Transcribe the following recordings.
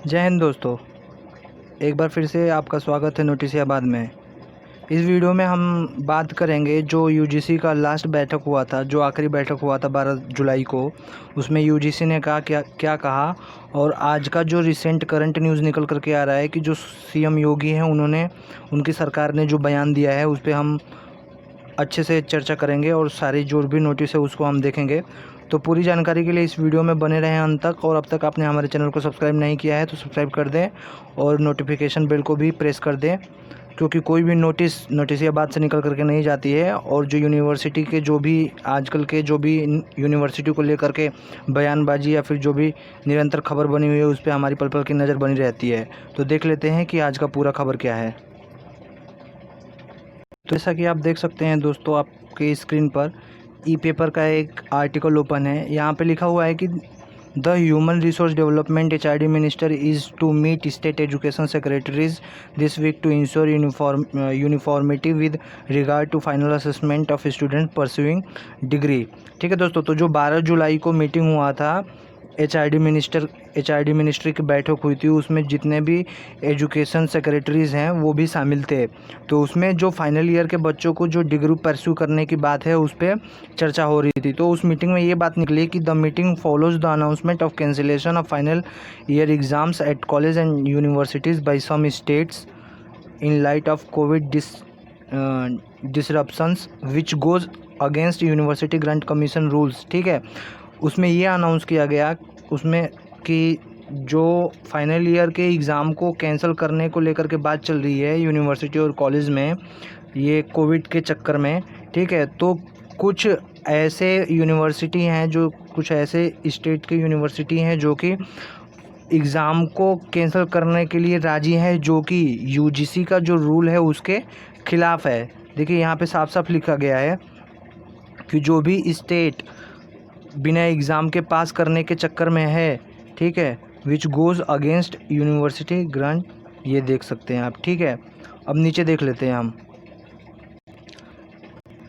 जय हिंद दोस्तों। एक बार फिर से आपका स्वागत है नोटिसियाबाद में। इस वीडियो में हम बात करेंगे जो यूजीसी का लास्ट बैठक हुआ था, जो आखिरी बैठक हुआ था 12 जुलाई को। उसमें यूजीसी ने कहा क्या क्या कहा, और आज का जो रिसेंट करंट न्यूज़ निकल करके आ रहा है कि जो सीएम योगी हैं उन्होंने, उनकी सरकार ने जो बयान दिया है उस पर हम अच्छे से चर्चा करेंगे और सारी जो भी नोटिस है उसको हम देखेंगे। तो पूरी जानकारी के लिए इस वीडियो में बने रहें अंत तक, और अब तक आपने हमारे चैनल को सब्सक्राइब नहीं किया है तो सब्सक्राइब कर दें और नोटिफिकेशन बेल को भी प्रेस कर दें, क्योंकि कोई भी नोटिसियाबाद से निकल करके नहीं जाती है। और जो यूनिवर्सिटी के जो भी आजकल के जो भी यूनिवर्सिटी को लेकर के बयानबाजी या फिर जो भी निरंतर खबर बनी हुई है उस पर हमारी पल पल की नज़र बनी रहती है। तो देख लेते हैं कि आज का पूरा खबर क्या है। तो जैसा कि आप देख सकते हैं दोस्तों, आपके स्क्रीन पर ई पेपर का एक आर्टिकल ओपन है। यहाँ पे लिखा हुआ है कि the human resource development HRD minister is to meet state education secretaries this week to ensure uniformity with regard to final assessment of student pursuing degree. ठीक है दोस्तों, तो जो 12 जुलाई को मीटिंग हुआ था, एचआरडी मिनिस्ट्री की बैठक हुई थी, उसमें जितने भी एजुकेशन सेक्रेटरीज़ हैं वो भी शामिल थे। तो उसमें जो फाइनल ईयर के बच्चों को जो डिग्री परस्यू करने की बात है उस पर चर्चा हो रही थी। तो उस मीटिंग में ये बात निकली कि the meeting follows the announcement of cancellation of final year exams at college and universities by some states in light of COVID disruptions which goes against university grant commission rules. ठीक है, उसमें ये announce किया गया उसमें कि जो final year के एग्ज़ाम को कैंसिल करने को लेकर के बात चल रही है यूनिवर्सिटी और कॉलेज में, ये कोविड के चक्कर में। ठीक है, तो कुछ ऐसे यूनिवर्सिटी हैं, जो कुछ ऐसे स्टेट की यूनिवर्सिटी हैं जो कि एग्ज़ाम को कैंसिल करने के लिए राजी है, जो कि यूजीसी का जो रूल है उसके ख़िलाफ़ है। देखिए यहाँ पे साफ साफ लिखा गया है कि जो भी स्टेट बिना एग्ज़ाम के पास करने के चक्कर में है, ठीक है, विच गोज़ अगेंस्ट यूनिवर्सिटी ग्रांट, ये देख सकते हैं आप। ठीक है, अब नीचे देख लेते हैं हम।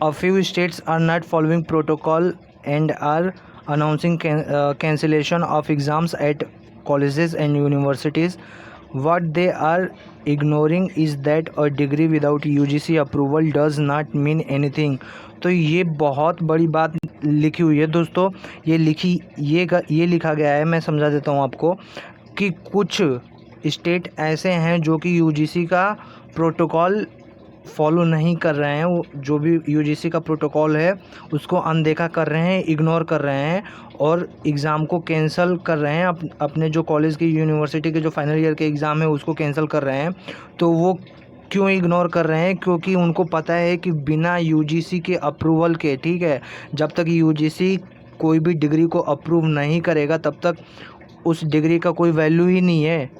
A few states are not following protocol and are announcing cancellation of exams at colleges and universities. What they are ignoring is that a degree without UGC approval does not mean anything. तो ये बहुत बड़ी बात लिखी हुई है दोस्तों। ये लिखा गया है, मैं समझा देता हूँ आपको, कि कुछ स्टेट ऐसे हैं जो कि यूजीसी का प्रोटोकॉल फॉलो नहीं कर रहे हैं, वो जो भी यूजीसी का प्रोटोकॉल है उसको अनदेखा कर रहे हैं, इग्नोर कर रहे हैं और एग्ज़ाम को कैंसिल कर रहे हैं। अपने जो कॉलेज की यूनिवर्सिटी के जो फाइनल ईयर के एग्ज़ाम है उसको कैंसिल कर रहे हैं। तो वो क्यों इग्नोर कर रहे हैं? क्योंकि उनको पता है कि बिना यूजीसी के अप्रूवल के, ठीक है, जब तक यूजीसी कोई भी डिग्री को अप्रूव नहीं करेगा तब तक उस डिग्री का कोई वैल्यू ही नहीं है।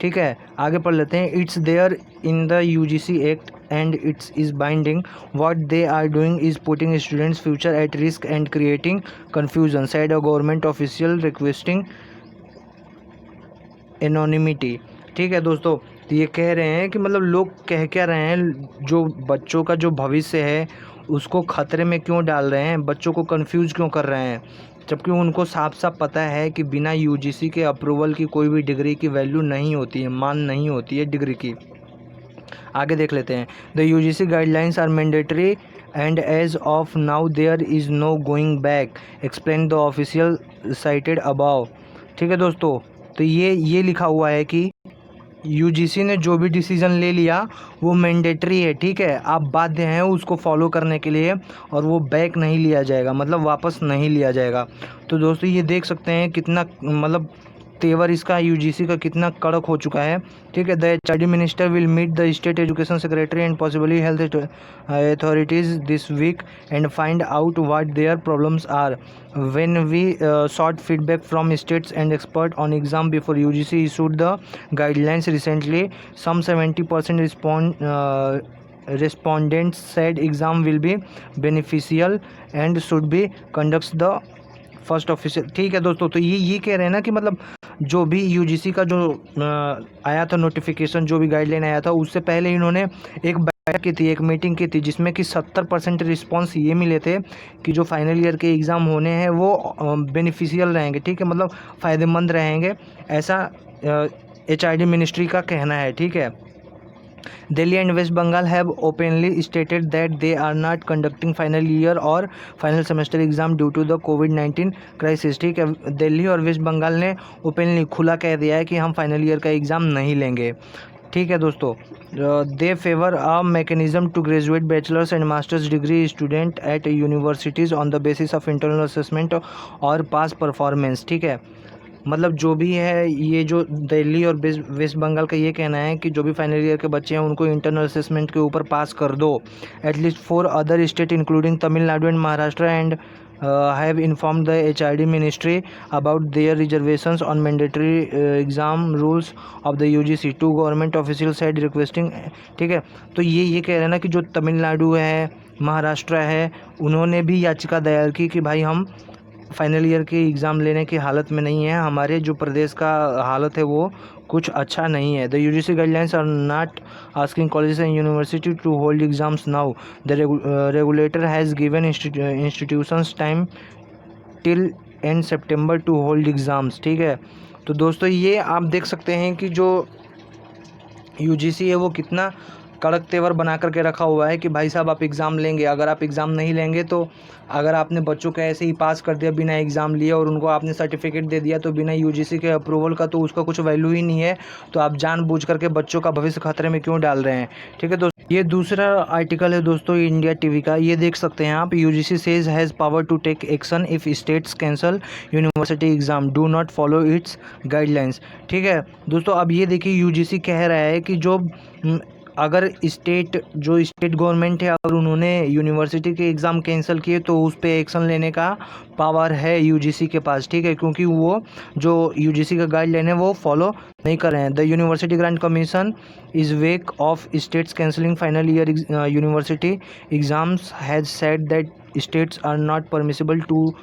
ठीक है, आगे पढ़ लेते हैं। It's there in the UGC act and it is binding. What they are doing is putting students' future at risk and creating confusion, said a government official requesting anonymity. ठीक है दोस्तों, तो ये कह रहे हैं कि मतलब लोग कह क्या रहे हैं, जो बच्चों का जो भविष्य है उसको खतरे में क्यों डाल रहे हैं, बच्चों को कंफ्यूज क्यों कर रहे हैं, जबकि उनको साफ साफ पता है कि बिना यूजीसी के अप्रूवल की कोई भी डिग्री की वैल्यू नहीं होती है, मान नहीं होती है डिग्री की। आगे देख लेते हैं। The UGC guidelines are mandatory and as of now there is no going back, explain the official cited above. ठीक है दोस्तों, तो ये लिखा हुआ है कि यूजीसी ने जो भी डिसीज़न ले लिया वो मैंडेटरी है। ठीक है, आप बाध्य हैं उसको फॉलो करने के लिए और वो बैक नहीं लिया जाएगा, मतलब वापस नहीं लिया जाएगा। तो दोस्तों ये देख सकते हैं कितना मतलब तेवर इसका यूजीसी का कितना कड़क हो चुका है। ठीक है, the HRD minister will meet the state education secretary and possibly health authorities this week and find out what their problems are. When we sought feedback from states and experts on exam before UGC issued the guidelines recently, some 70% respondents said exam will be beneficial and should be conducted the first official. ठीक है दोस्तों, तो ये कह रहे हैं ना कि मतलब जो भी यूजीसी का जो आया था नोटिफिकेशन, जो भी गाइडलाइन आया था, उससे पहले इन्होंने एक बैठक की थी, एक मीटिंग की थी, जिसमें कि 70% रिस्पॉन्स ये मिले थे कि जो फाइनल ईयर के एग्ज़ाम होने हैं वो बेनिफिशियल रहेंगे। ठीक है, मतलब फ़ायदेमंद रहेंगे, ऐसा HRD मिनिस्ट्री का कहना है, ठीक है। Delhi and West Bengal have openly stated that they are not conducting final year और final semester exam due to the COVID-19 crisis, ठीक है। दिल्ली और वेस्ट बंगाल ने ओपनली खुला कह दिया है कि हम फाइनल ईयर का एग्ज़ाम नहीं लेंगे, ठीक है दोस्तों। They favour a mechanism to graduate bachelors and masters degree student at universities on the basis of internal assessment और पास परफॉर्मेंस, ठीक है। मतलब जो भी है, ये जो दिल्ली और वेस्ट बंगाल का ये कहना है कि जो भी फाइनल ईयर के बच्चे हैं उनको इंटरनल असेसमेंट के ऊपर पास कर दो। At least 4 other state including Tamil Nadu and Maharashtra and have informed the HRD ministry about their reservations on mandatory exam rules of the UGC. Two government officials said requesting, ठीक है। तो ये कह रहे हैं ना कि जो तमिलनाडु है, महाराष्ट्र है, उन्होंने भी याचिका दायर की कि भाई हम फाइनल ईयर के एग्ज़ाम लेने की हालत में नहीं है, हमारे जो प्रदेश का हालत है वो कुछ अच्छा नहीं है। The UGC guidelines are not asking colleges and university to hold exams now. The regulator has given institutions time till end September to hold exams, ठीक है। तो दोस्तों ये आप देख सकते हैं कि जो UGC है वो कितना कड़क तेवर बना करके रखा हुआ है कि भाई साहब आप एग्ज़ाम लेंगे, अगर आप एग्ज़ाम नहीं लेंगे तो अगर आपने बच्चों को ऐसे ही पास कर दिया बिना एग्ज़ाम लिए और उनको आपने सर्टिफिकेट दे दिया तो बिना UGC के अप्रूवल का, तो उसका कुछ वैल्यू ही नहीं है। तो आप जानबूझ करके बच्चों का भविष्य खतरे में क्यों डाल रहे हैं, ठीक है दोस्तों। ये दूसरा आर्टिकल है दोस्तों इंडिया टीवी का, ये देख सकते हैं आप। UGC says has power to take action if states cancel university exam, do not follow its guidelines, ठीक है दोस्तों। अब ये देखिए UGC कह रहा है कि जो अगर स्टेट गवर्नमेंट है, अगर उन्होंने यूनिवर्सिटी के एग्ज़ाम कैंसिल किए तो उस पर एक्शन लेने का पावर है UGC के पास, ठीक है, क्योंकि वो जो UGC का गाइडलाइन है वो फॉलो नहीं कर रहे हैं। The university grant commission is wake of states cancelling final year university exams has said that states are not permissible to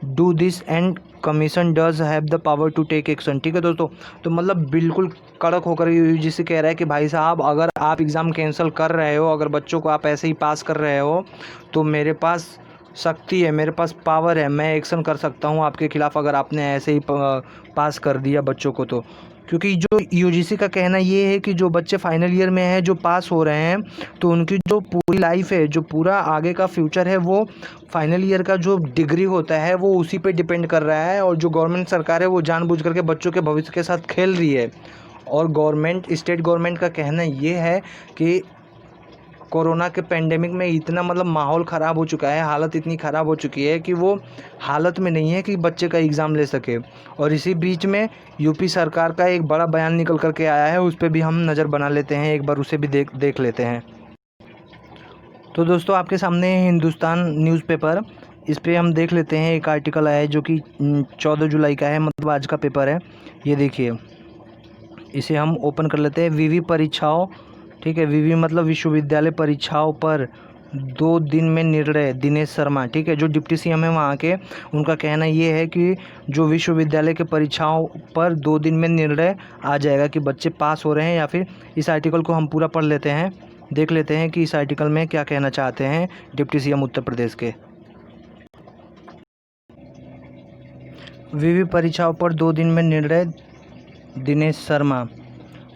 do this and commission does have the power to take action, ठीक है दोस्तों। तो मतलब बिल्कुल कड़क होकर UGC कह रहा है कि भाई साहब अगर आप एग्ज़ाम कैंसिल कर रहे हो, अगर बच्चों को आप ऐसे ही पास कर रहे हो तो मेरे पास शक्ति है, मेरे पास पावर है, मैं एक्शन कर सकता हूँ आपके ख़िलाफ़ अगर आपने ऐसे ही पास कर दिया बच्चों को तो। क्योंकि जो UGC का कहना ये है कि जो बच्चे फाइनल ईयर में हैं, जो पास हो रहे हैं, तो उनकी जो पूरी लाइफ है, जो पूरा आगे का फ्यूचर है, वो फाइनल ईयर का जो डिग्री होता है वो उसी पे डिपेंड कर रहा है। और जो गवर्नमेंट सरकार है वो जानबूझ करके बच्चों के भविष्य के साथ खेल रही है। और स्टेट गवर्नमेंट का कहना ये है कि कोरोना के पेंडेमिक में इतना मतलब माहौल ख़राब हो चुका है, हालत इतनी ख़राब हो चुकी है कि वो हालत में नहीं है कि बच्चे का एग्ज़ाम ले सके। और इसी बीच में यूपी सरकार का एक बड़ा बयान निकल कर के आया है, उस पर भी हम नज़र बना लेते हैं, एक बार उसे भी देख लेते हैं। तो दोस्तों आपके सामने हिंदुस्तान न्यूज़पेपर, इस पर हम देख लेते हैं। एक आर्टिकल आया है जो कि 14 जुलाई का है, मतलब आज का पेपर है। ये देखिए, इसे हम ओपन कर लेते हैं। विवि परीक्षाओं, ठीक है, विवि मतलब विश्वविद्यालय परीक्षाओं पर 2 दिन में निर्णय, दिनेश शर्मा, ठीक है, जो डिप्टी CM है वहाँ के, उनका कहना ये है कि जो विश्वविद्यालय के परीक्षाओं पर 2 दिन में निर्णय आ जाएगा कि बच्चे पास हो रहे हैं या फिर। इस आर्टिकल को हम पूरा पढ़ लेते हैं, देख लेते हैं कि इस आर्टिकल में क्या कहना चाहते हैं डिप्टी CM उत्तर प्रदेश के। विवि परीक्षाओं पर 2 दिन में निर्णय, दिनेश शर्मा।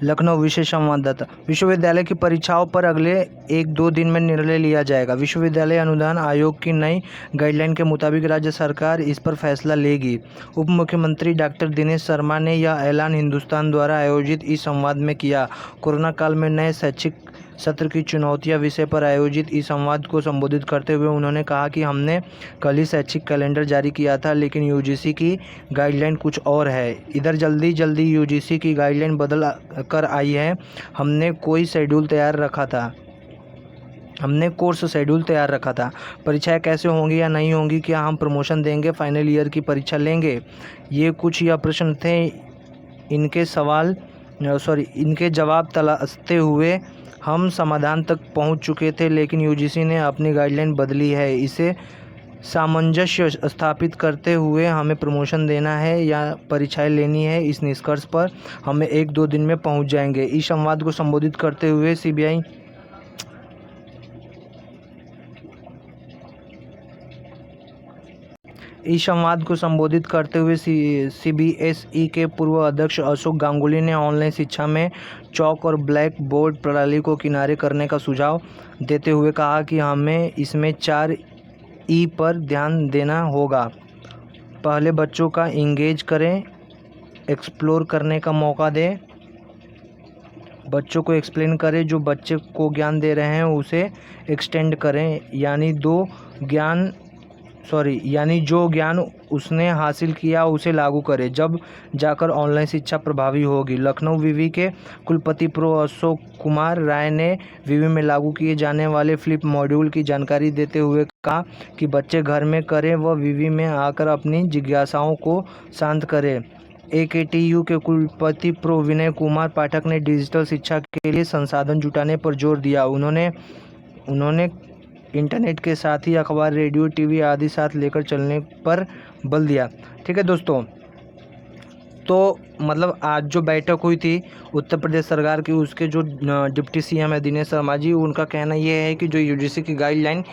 लखनऊ विशेष संवाददाता, विश्वविद्यालय की परीक्षाओं पर अगले 1-2 दिन में निर्णय लिया जाएगा। विश्वविद्यालय अनुदान आयोग की नई गाइडलाइन के मुताबिक राज्य सरकार इस पर फैसला लेगी। उप मुख्यमंत्री डॉक्टर दिनेश शर्मा ने यह ऐलान हिंदुस्तान द्वारा आयोजित इस संवाद में किया। कोरोना काल में नए शैक्षिक सत्र की चुनौतियां विषय पर आयोजित इस संवाद को संबोधित करते हुए उन्होंने कहा कि हमने कल ही शैक्षिक कैलेंडर जारी किया था, लेकिन UGC की गाइडलाइन कुछ और है। इधर जल्दी UGC की गाइडलाइन बदल कर आई है। हमने कोर्स शेड्यूल तैयार रखा था। परीक्षाएं कैसे होंगी या नहीं होंगी, क्या हम प्रमोशन देंगे, फाइनल ईयर की परीक्षा लेंगे, ये कुछ यह प्रश्न थे। इनके जवाब तलाशते हुए हम समाधान तक पहुंच चुके थे, लेकिन UGC ने अपनी गाइडलाइन बदली है। इसे सामंजस्य स्थापित करते हुए हमें प्रमोशन देना है या परीक्षाएं लेनी है, इस निष्कर्ष पर हमें 1-2 दिन में पहुंच जाएंगे। इस संवाद को संबोधित करते हुए CBI इस संवाद को संबोधित करते हुए सीबीएसई के पूर्व अध्यक्ष अशोक गांगुली ने ऑनलाइन शिक्षा में चॉक और ब्लैक बोर्ड प्रणाली को किनारे करने का सुझाव देते हुए कहा कि हमें इसमें 4 ई पर ध्यान देना होगा। पहले बच्चों का इंगेज करें, एक्सप्लोर करने का मौका दें, बच्चों को एक्सप्लेन करें, जो बच्चे को ज्ञान दे रहे हैं उसे एक्सटेंड करें, यानी जो ज्ञान उसने हासिल किया उसे लागू करें, जब जाकर ऑनलाइन शिक्षा प्रभावी होगी। लखनऊ विवि के कुलपति प्रो अशोक कुमार राय ने विवि में लागू किए जाने वाले फ्लिप मॉड्यूल की जानकारी देते हुए कहा कि बच्चे घर में करें व विवि में आकर अपनी जिज्ञासाओं को शांत करें। AKTU के कुलपति प्रो विनय कुमार पाठक ने डिजिटल शिक्षा के लिए संसाधन जुटाने पर जोर दिया। उन्होंने इंटरनेट के साथ ही अखबार, रेडियो, टीवी आदि साथ लेकर चलने पर बल दिया। ठीक है दोस्तों, तो मतलब आज जो बैठक हुई थी उत्तर प्रदेश सरकार की, उसके जो डिप्टी CM है दिनेश शर्मा जी, उनका कहना यह है कि जो UGC की गाइडलाइन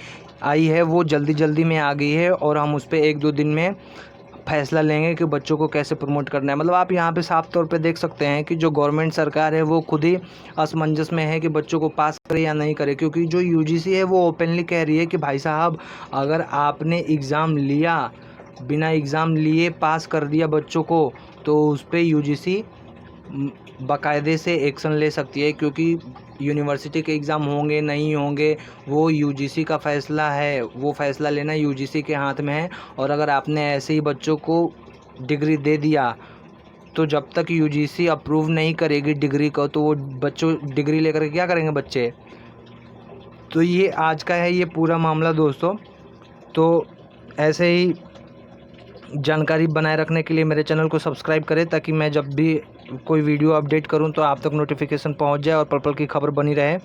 आई है वो जल्दी में आ गई है और हम उस पर 1-2 दिन में फैसला लेंगे कि बच्चों को कैसे प्रमोट करना है। मतलब आप यहाँ पे साफ तौर पे देख सकते हैं कि जो गवर्नमेंट सरकार है वो खुद ही असमंजस में है कि बच्चों को पास करे या नहीं करे, क्योंकि जो UGC है वो ओपनली कह रही है कि भाई साहब, अगर आपने एग्ज़ाम लिया, बिना एग्ज़ाम लिए पास कर दिया बच्चों को, तो उस पर UGC बाकायदे से एक्शन ले सकती है, क्योंकि यूनिवर्सिटी के एग्ज़ाम होंगे नहीं होंगे वो UGC का फ़ैसला है, वो फ़ैसला लेना UGC के हाथ में है। और अगर आपने ऐसे ही बच्चों को डिग्री दे दिया तो जब तक UGC अप्रूव नहीं करेगी डिग्री को, तो वो बच्चों डिग्री लेकर क्या करेंगे बच्चे। तो ये आज का है ये पूरा मामला दोस्तों। तो ऐसे ही जानकारी बनाए रखने के लिए मेरे चैनल को सब्सक्राइब करें, ताकि मैं जब भी कोई वीडियो अपडेट करूं तो आप तक नोटिफिकेशन पहुंच जाए और पल की खबर बनी रहे।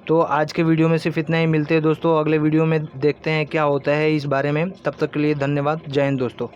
तो आज के वीडियो में सिर्फ इतना ही। मिलते हैं दोस्तों अगले वीडियो में, देखते हैं क्या होता है इस बारे में। तब तक के लिए धन्यवाद। जय हिंद दोस्तों।